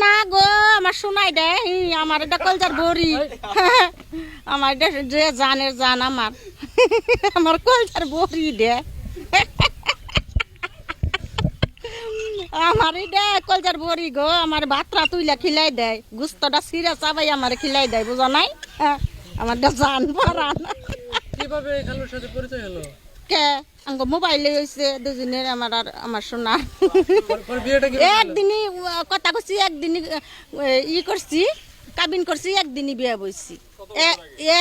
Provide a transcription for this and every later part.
না গো আমার শোনাই দে আমার এটা কলজার বড়ি আমার এটা যে জানের জান আমার আমার কলজার বড়ি দে আমার এটা কলজার বড়ি গো আমার ভাতরা তুইলা খিলাই দেয় গুস্তটা সিরা চাবাই আমার খিলাই দেয় বুঝা নাই আমার জান পরান কিভাবে খালুর সাথে পরিচয় হলো কে আঙ্গ মোবাইলে হইছে দুজনের আমার আর আমার সোনা বিয়েটা কি একদিনই কথা কইছি একদিনই করছি কাবিন করছি একদিনই বিয়ে বইছি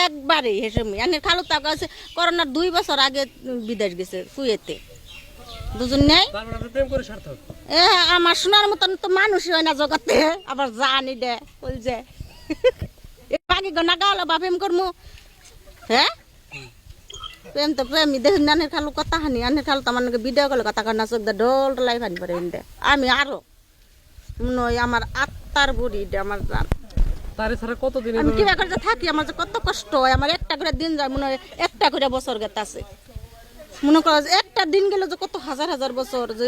একবারে হেসমই আনের খালু তাকে আছে করোনার 2 বছর আগে বিদেশ গেছে কুয়েতে দুজন নেই তারপর আপনি প্রেম করে সার্থক আমার সোনার মতন তো মানুষই হয় না জগতে আবার জানি দে বল যে বাকি গনা গাল বা প্রেম করমু হ্যাঁ প্রেম তো প্রেমই দেখুন আনের খালু কথা হানি আনের খালু তো আমার ভিডিও কলে কথা কান্না চোখ ডোল লাই ফানি পারে দে আমি আরো মনে হয় আমার আত্মার বুড়ি দে আমার জান তারে ছাড়া কতদিন আমি কিবা করে থাকি আমার যে কত কষ্ট হয় আমার একটা করে দিন যায় মনে হয় একটা করে বছর গেতে আছে মনে করো একটা দিন গেলে যে কত হাজার হাজার বছর যে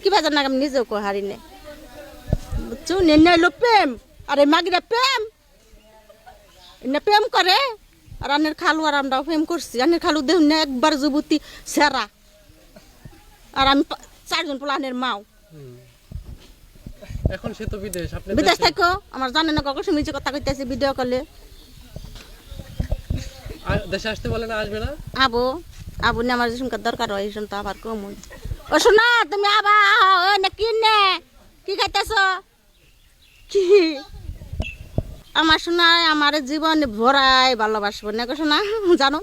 কিবা জানা আমি নিজেও কো হারি নে বুঝছো নেনাইলো প্রেম আরে মাগিরা প্রেম এনে প্রেম করে আর আনের খালু আর আমরাও প্রেম করছি আনের খালু দেখুন না একবার যুবতী সেরা আর আমি 4 জন পোলানের মাও এখন সে তো বিদেশ আপনি বিদেশ থাকো আমার জানে না কখন শুনেছি কথা কইতেছে ভিডিও কলে দেশে আসতে বলে না আসবে না আবো আবু নে আমার যেসব দরকার হয় সেসব তো আবার কম ও শোনা তুমি আবার ও না কি নে কি খাইতেছ কি আমার শোনা আমার জীবন ভরাই ভালোবাসবো না শোনা জানো